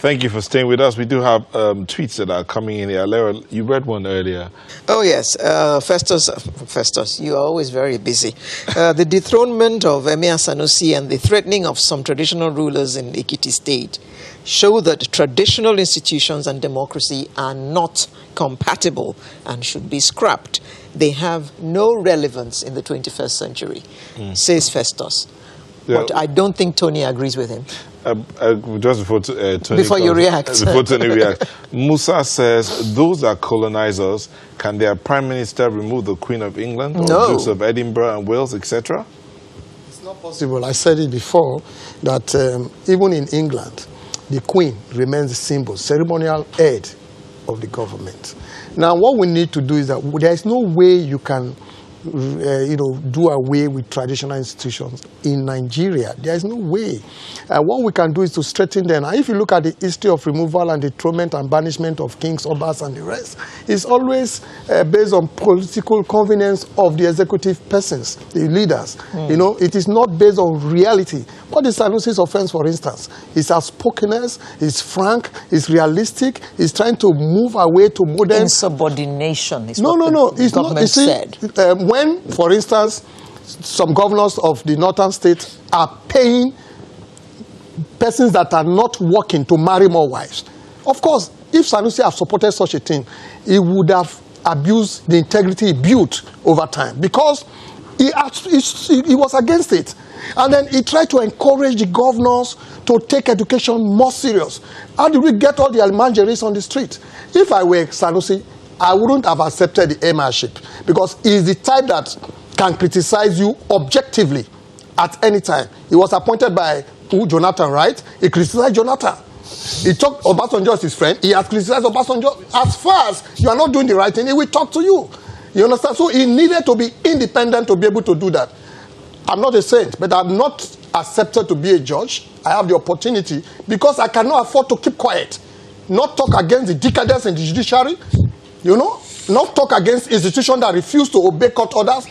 Thank you for staying with us. We do have tweets that are coming in here. Lara, you read one earlier. Oh, yes. Festus, you are always very busy. The dethronement of Emir Sanusi and the threatening of some traditional rulers in Ekiti State show that traditional institutions and democracy are not compatible and should be scrapped. They have no relevance in the 21st century, says Festus. Yeah. But I don't think Tony agrees with him. Just before Tony before you react. Before Tony reacts, Musa says, those are colonizers. Can their prime minister remove the Queen of England, or Dukes of Edinburgh and Wales, etc.? It's not possible. I said it before that even in England, the Queen remains the symbol, ceremonial head of the government. Now, what we need to do is that there is no way you can do away with traditional institutions in Nigeria. There is no way. What we can do is to strengthen them. And if you look at the history of removal and dethronement and banishment of kings, obas, and the rest, it's always based on political convenience of the executive persons, the leaders. It is not based on reality. What is Sanusi's offense, for instance? It's outspokenness, it's frank, it's realistic, it's trying to move away to modern... Insubordination is no, it's not. You see, when, for instance, some governors of the northern states are paying persons that are not working to marry more wives. Of course, if Sanusi had supported such a thing, he would have abused the integrity he built over time because he was against it. And then he tried to encourage the governors to take education more serious. How did we get all the almanjeries on the street? If I were Sanusi, I wouldn't have accepted the emirship because he's the type that can criticize you objectively at any time. He was appointed by Jonathan, right? He criticized Jonathan. He talked Obasanjo as his friend. He has criticized Obasanjo. As far as you are not doing the right thing, he will talk to you. You understand? So he needed to be independent to be able to do that. I'm not a saint, but I'm not accepted to be a judge. I have the opportunity because I cannot afford to keep quiet. Not talk against the decadence in the judiciary. Not talk against institutions that refuse to obey court orders,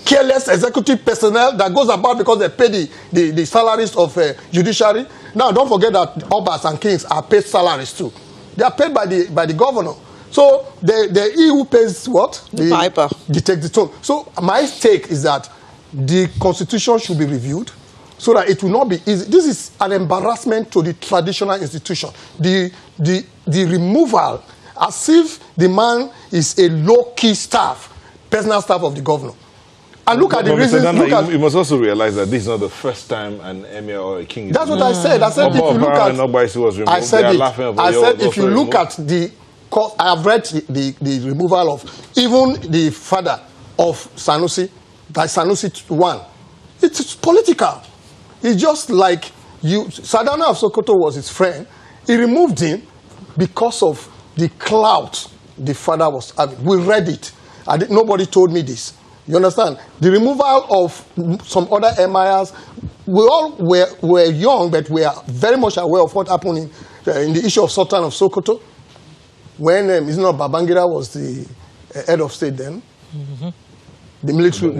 careless executive personnel that goes about because they pay the salaries of judiciary. Now, don't forget that obas and kings are paid salaries too. They are paid by the governor. So, he who pays what? The piper. He takes the tone. So, my take is that the constitution should be reviewed so that it will not be easy. This is an embarrassment to the traditional institution. The removal, as if the man is a low-key staff, personal staff of the governor. And look at the reasons. You must also realize that this is not the first time an emir or a king is That's what I said. I said if you look at if you look at the cost, I have read the removal of even the father of Sanusi, by Sanusi 1. It's political. It's just like Sadana of Sokoto was his friend. He removed him because of the clout the father was having. We read it. Nobody told me this. You understand? The removal of some other emirs, we all were young, but we are very much aware of what happened in the issue of Sultan of Sokoto, when Babangida was the head of state then. The military,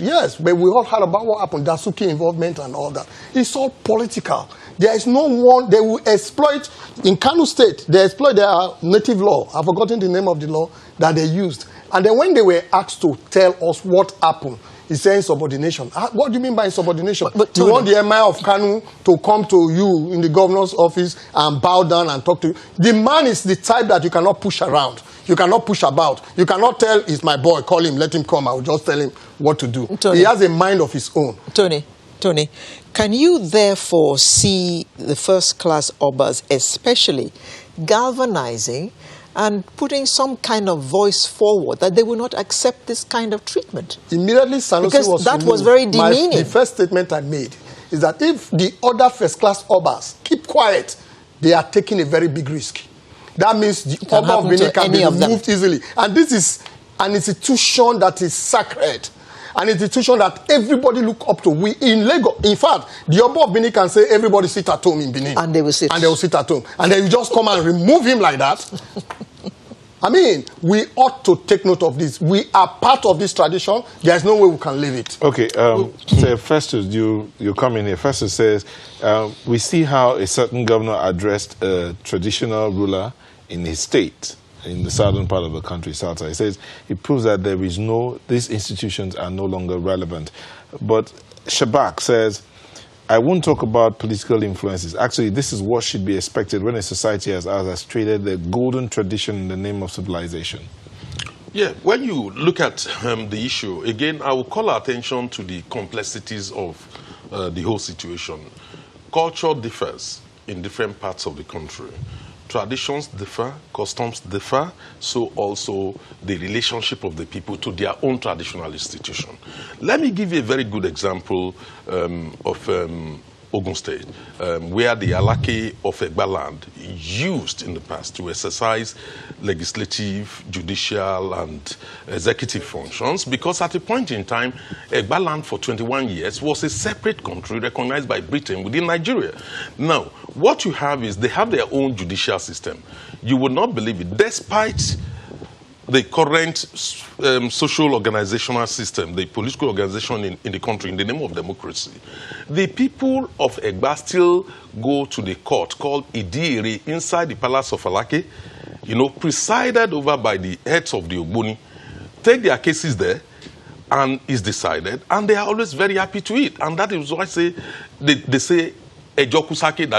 yes, but we all heard about what happened, Dasuki involvement and all that. It's all political. There is no one, they will exploit, in Kano State, they exploit their native law. I've forgotten the name of the law that they used. And then when they were asked to tell us what happened, he said insubordination. What do you mean by insubordination? But you want the emir of Kano to come to you in the governor's office and bow down and talk to you? The man is the type that you cannot push around. You cannot push about. You cannot tell, he's my boy, call him, let him come. I will just tell him what to do. Tony, he has a mind of his own. Tony, can you therefore see the first-class obas especially galvanizing and putting some kind of voice forward that they will not accept this kind of treatment? Immediately Sanusi because was that removed. Was very demeaning. The first statement I made is that if the other first-class obas keep quiet, they are taking a very big risk. That means the Oba of Benin can be removed easily. And this is an institution that is sacred. An institution that everybody look up to. We in Lagos, in fact, the Oba of Benin can say everybody sit at home in Benin. And they will sit. And they will sit at home. And then you just come and remove him like that. I mean, we ought to take note of this. We are part of this tradition. There's no way we can leave it. Okay, so Festus, you come in here. Festus says, we see how a certain governor addressed a traditional ruler in his state, in the southern part of the country, South Side. He says it proves that these institutions are no longer relevant. But Shabak says, I won't talk about political influences. Actually, this is what should be expected when a society as ours has traded the golden tradition in the name of civilization. Yeah, when you look at the issue, again, I will call our attention to the complexities of the whole situation. Culture differs in different parts of the country. Traditions differ, customs differ, so also the relationship of the people to their own traditional institution. Let me give you a very good example of Ogun State, where the Alake of Egba land used in the past to exercise legislative, judicial, and executive functions, because at a point in time, Egba land for 21 years was a separate country recognized by Britain within Nigeria. Now, what you have is they have their own judicial system. You would not believe it, despite the current social organizational system, the political organization in the country, in the name of democracy, the people of Egba still go to the court called Idiere inside the palace of Alake, presided over by the heads of the Ogboni, take their cases there, and is decided, and they are always very happy to it. And that is why they say Ejokusake,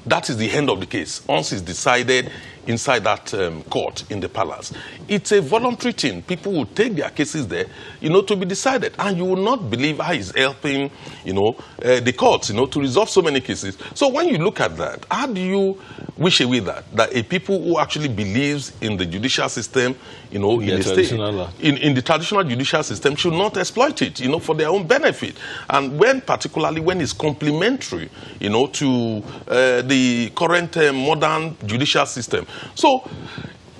that is the end of the case. Once it's decided inside that court in the palace, it's a voluntary thing. People will take their cases there, to be decided. And you will not believe how it's helping, the courts, to resolve so many cases. So when you look at that, how do you wish away that a people who actually believes in the judicial system, in the state, in the traditional judicial system, should not exploit it, for their own benefit. And particularly when it's complementary, to the current modern judicial system. So,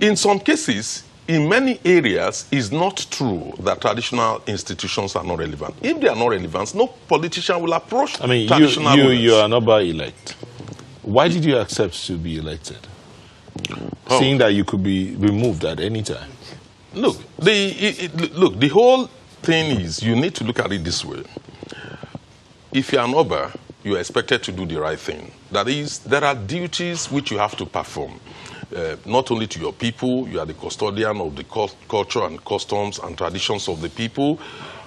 in some cases, in many areas, it's not true that traditional institutions are not relevant. If they are not relevant, no politician will approach traditional rulers. You are not elect. Why did you accept to be elected? Seeing that you could be removed at any time. Look, the whole thing is, you need to look at it this way. If you are an Oba, you are expected to do the right thing. That is, there are duties which you have to perform. Not only to your people, you are the custodian of the culture and customs and traditions of the people.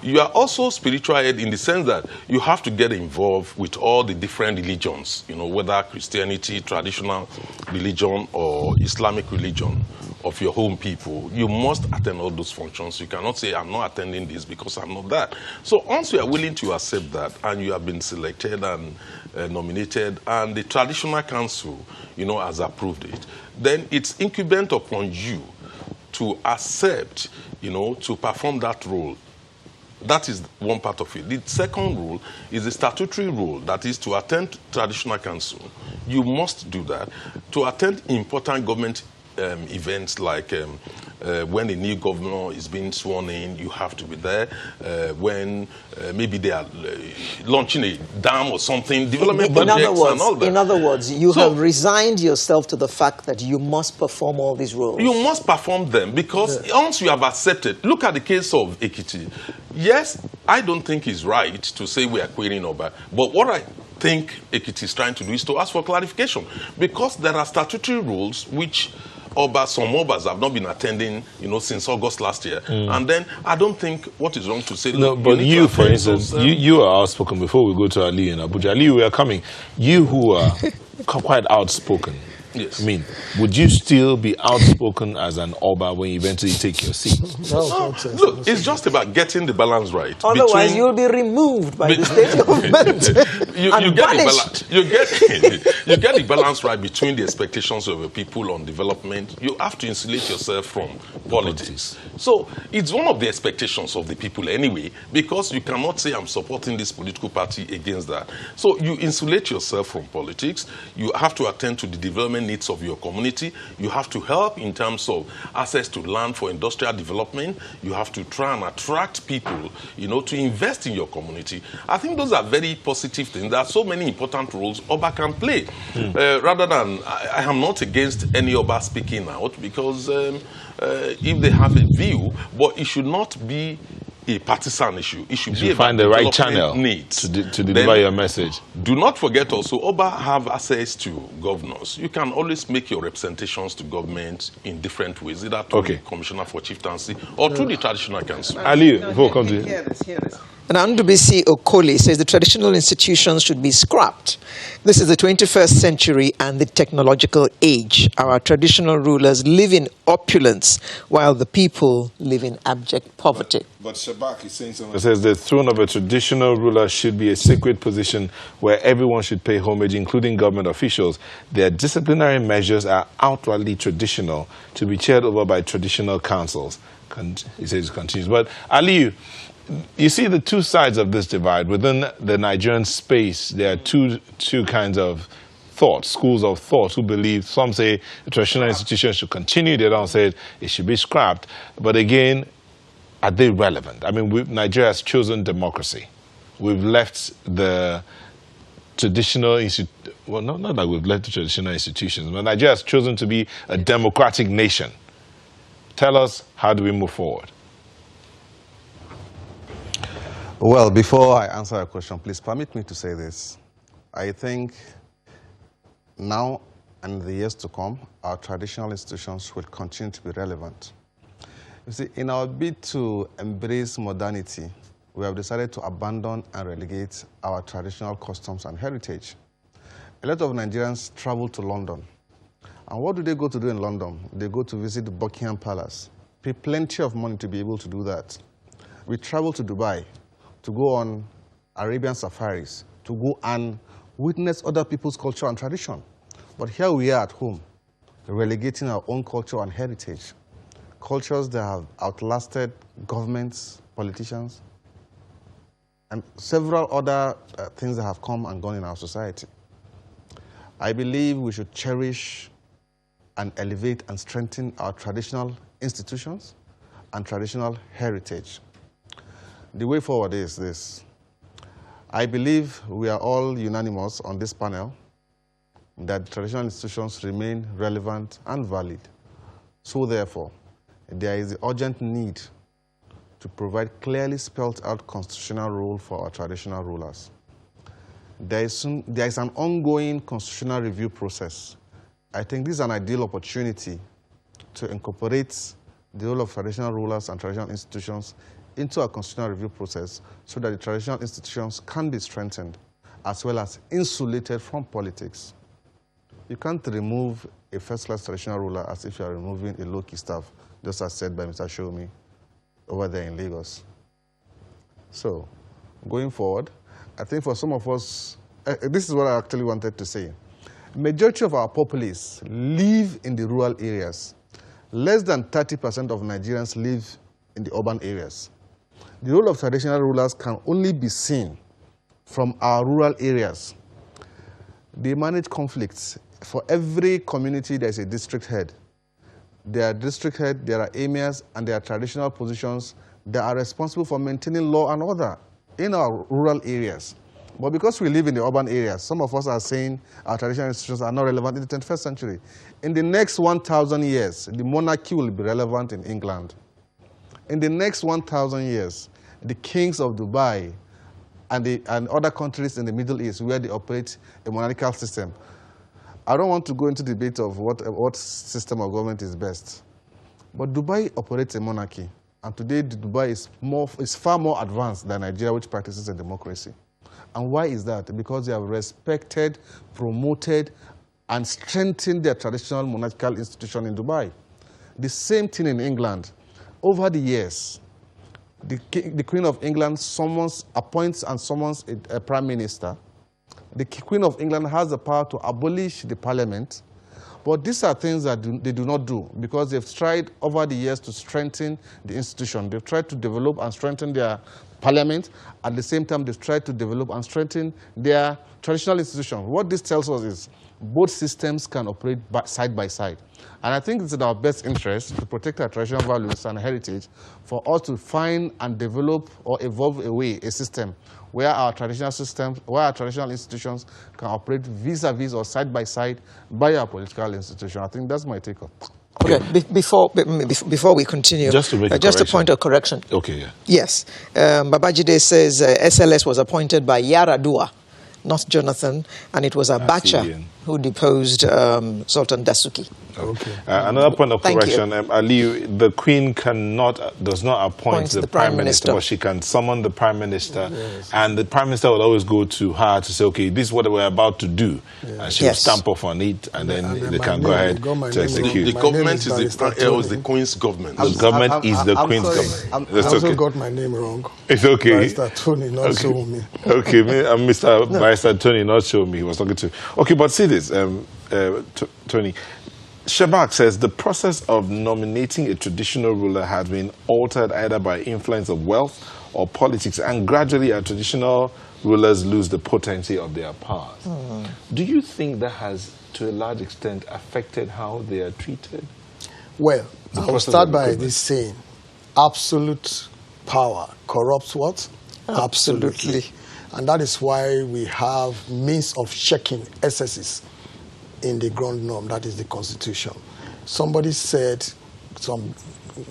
You are also spiritual head in the sense that you have to get involved with all the different religions, whether Christianity, traditional religion, or Islamic religion of your home people. You must attend all those functions. You cannot say, I'm not attending this because I'm not that. So once you are willing to accept that, and you have been selected and nominated, and the traditional council, has approved it, then it's incumbent upon you to accept, to perform that role. That is one part of it. The second rule is the statutory rule, that is to attend traditional council. You must do that. To attend important government events like when a new governor is being sworn in, you have to be there. When maybe they are launching a dam or something, development projects and all that. In other words, you have resigned yourself to the fact that you must perform all these roles. You must perform them because once you have accepted, look at the case of Ekiti. Yes, I don't think it's right to say we are querying Oba, but what I think Ekiti is trying to do is to ask for clarification, because there are statutory rules which some Obas have not been attending, since August last year. And then I don't think what is wrong to say. No, but you, for instance, you are outspoken. Before we go to Ali and Abuja, Ali, we are coming. You who are quite outspoken. Yes. I mean, would you still be outspoken as an Oba when you eventually take your seat? Look, it's just about getting the balance right. Otherwise, you'll be removed by the state government. you get the balance right between the expectations of the people on development. You have to insulate yourself from politics. So it's one of the expectations of the people anyway, because you cannot say I'm supporting this political party against that. So you insulate yourself from politics. You have to attend to the development different needs of your community. You have to help in terms of access to land for industrial development. You have to try and attract people, you know, to invest in your community. I think those are very positive things. There are so many important roles Oba can play. Rather than, I am not against any Oba speaking out, because if they have a view, but it should not be a partisan issue. It should be about find the right channel needs. to deliver your message. Do not forget also, Oba have access to governors. You can always make your representations to government in different ways, either to the Commissioner for Chieftaincy or through the Traditional Council. Ali, before come to you. Hear this. And Andubisi Okoli says the traditional institutions should be scrapped. This is the 21st century and the technological age. Our traditional rulers live in opulence while the people live in abject poverty. But Shabak is saying something. It says the throne of a traditional ruler should be a sacred position where everyone should pay homage, including government officials. Their disciplinary measures are outwardly traditional, to be chaired over by traditional councils. He says it continues. But Ali, you see the two sides of this divide. Within the Nigerian space, there are two kinds of thought, schools of thought, who believe, some say the traditional institutions should continue, they don't say it should be scrapped. But again, are they relevant? I mean, Nigeria has chosen democracy. We've left the traditional well, not that we've left the traditional institutions, but Nigeria has chosen to be a democratic nation. Tell us, how do we move forward? Well, before I answer your question, please permit me to say this. I think now and in the years to come, our traditional institutions will continue to be relevant. You see, in our bid to embrace modernity, we have decided to abandon and relegate our traditional customs and heritage. A lot of Nigerians travel to London. And what do they go to do in London? They go to visit Buckingham Palace. Pay plenty of money to be able to do that. We travel to Dubai to go on Arabian safaris, to go and witness other people's culture and tradition. But here we are at home, relegating our own culture and heritage. Cultures that have outlasted governments, politicians, and several other things that have come and gone in our society. I believe we should cherish and elevate and strengthen our traditional institutions and traditional heritage. The way forward is this. I believe we are all unanimous on this panel that traditional institutions remain relevant and valid. So therefore, there is the urgent need to provide clearly spelled out constitutional role for our traditional rulers. There is an ongoing constitutional review process. I think this is an ideal opportunity to incorporate the role of traditional rulers and traditional institutions into a constitutional review process so that the traditional institutions can be strengthened as well as insulated from politics. You can't remove a first-class traditional ruler as if you are removing a low-key staff, just as said by Mr. Shomi over there in Lagos. So, going forward, I think for some of us, this is what I actually wanted to say. Majority of our populace live in the rural areas. Less than 30% of Nigerians live in the urban areas. The role of traditional rulers can only be seen from our rural areas. They manage conflicts. For every community, there is a district head. There are district heads, there are emirs, and there are traditional positions that are responsible for maintaining law and order in our rural areas. But because we live in the urban areas, some of us are saying our traditional institutions are not relevant in the 21st century. In the next 1,000 years, the monarchy will be relevant in England. In the next 1,000 years, the kings of Dubai and other countries in the Middle East where they operate a monarchical system. I don't want to go into debate of what system of government is best. But Dubai operates a monarchy. And today, Dubai is far more advanced than Nigeria, which practices a democracy. And why is that? Because they have respected, promoted, and strengthened their traditional monarchical institution in Dubai. The same thing in England. Over the years, the Queen of England appoints and summons a prime minister. The Queen of England has the power to abolish the parliament. But these are things that they do not do because they've tried over the years to strengthen the institution. They've tried to develop and strengthen their parliament. At the same time, they've tried to develop and strengthen their traditional institution. What this tells us is both systems can operate side by side. And I think it's in our best interest to protect our traditional values and heritage for us to find and develop or evolve a system where our traditional institutions can operate vis-a-vis or side by side by our political institution. I think that's my take on it. Okay, before we continue, just to make just a point of correction. Okay, yeah. Yes, Babajide says SLS was appointed by Yaradua, not Jonathan, and it was Abacha who deposed Sultan Dasuki. Okay. Another point of correction, Aliyu, the Queen does not appoint the Prime Minister, but she can summon the Prime Minister, and the Prime Minister will always go to her to say, okay, this is what we're about to do, and she will stamp off on it, and then they can go ahead to execute. The government is the Queen's government. The government is the Queen's government. I also got my name wrong. It's okay. Barrister Tony, not show me. Okay, Mr. Barrister Tony, not show me. He was talking to. Okay, but see this, Tony. Shabak says the process of nominating a traditional ruler has been altered either by influence of wealth or politics, and gradually our traditional rulers lose the potency of their powers. Do you think that has, to a large extent, affected how they are treated? Well, I will start by this saying, absolute power corrupts what? Absolutely. And that is why we have means of checking excesses in the ground norm, that is the Constitution. Somebody said some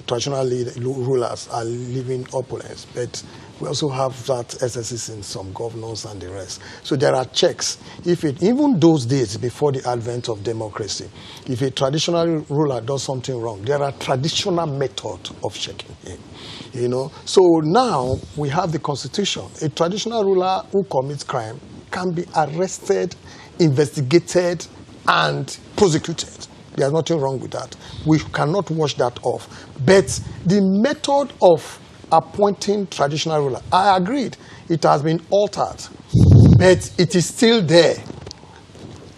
traditional rulers are living opulence, but we also have that excesses in some governors and the rest. So there are checks. Even those days before the advent of democracy, if a traditional ruler does something wrong, there are traditional methods of checking him. You know, so now we have the Constitution. A traditional ruler who commits crime can be arrested, investigated, and prosecuted. There's nothing wrong with that. We cannot wash that off. But the method of appointing traditional ruler, I agreed, it has been altered, but it is still there.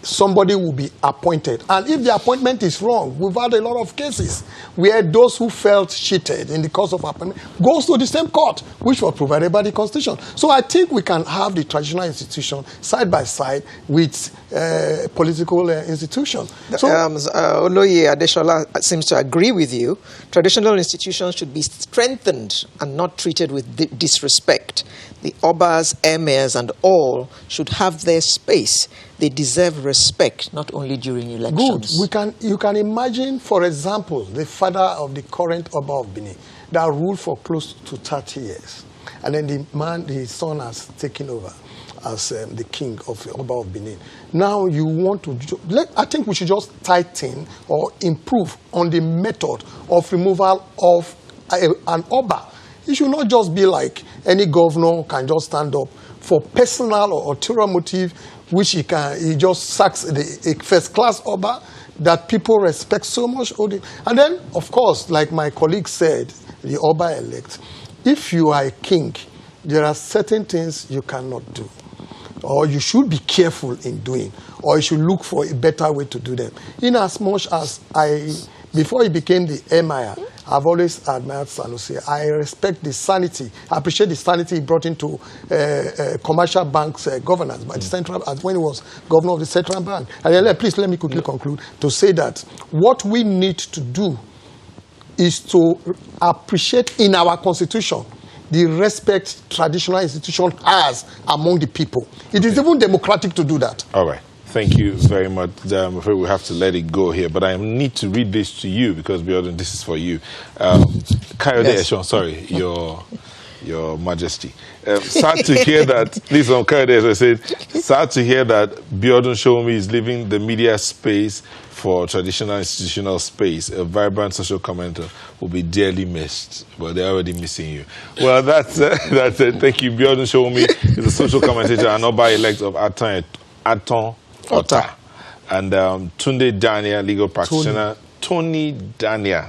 Somebody will be appointed. And if the appointment is wrong, we've had a lot of cases where those who felt cheated in the course of appointment goes to the same court, which was provided by the Constitution. So I think we can have the traditional institution side by side with political institution. So, Oloye Adeshola seems to agree with you. Traditional institutions should be strengthened and not treated with disrespect. The Obas, Emirs, and all should have their space. They deserve respect, not only during elections. Good. You can imagine, for example, the father of the current Oba of Benin that ruled for close to 30 years. And then his son has taken over as the king of Oba of Benin. Now you want to... I think we should just tighten or improve on the method of removal of an Oba. It should not just be like any governor can just stand up for personal or ulterior motive, which he just sacks a first-class Oba that people respect so much. And then, of course, like my colleague said, the Oba-elect, if you are a king, there are certain things you cannot do, or you should be careful in doing, or you should look for a better way to do them. In as much as before he became the emir, I've always admired Sanusi. I respect the sanity. I appreciate the sanity he brought into commercial banks' governance by the central, as when he was governor of the central bank. And then, please let me quickly conclude to say that what we need to do is to appreciate in our constitution the respect traditional institution has among the people. It is even democratic to do that. All right. Thank you very much. I'm afraid we have to let it go here, but I need to read this to you because this is for you. Kayode Eshon, sorry, Your Majesty. Sad to hear that, this on Kayode Eshon said, sad to hear that Biodun Shomi is leaving the media space for traditional institutional space. A vibrant social commenter will be dearly missed. Well, they're already missing you. Well, that's it. Thank you. Biodun Shomi is a social commentator and Oba-elect of Aton Ota. And Tunde Daniel, legal practitioner. Tony Daniel,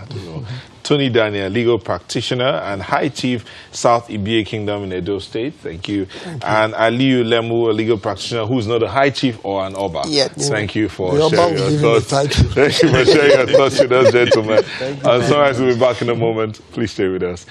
legal practitioner and High Chief, South Ibie Kingdom in Edo State. Thank you. And Aliyu Lemu, a legal practitioner who's not a High Chief or an Oba. Yes. Thank you for sharing your thoughts. Thank you for sharing your thoughts with us, gentlemen. And Sunrise will be back in a moment. Please stay with us.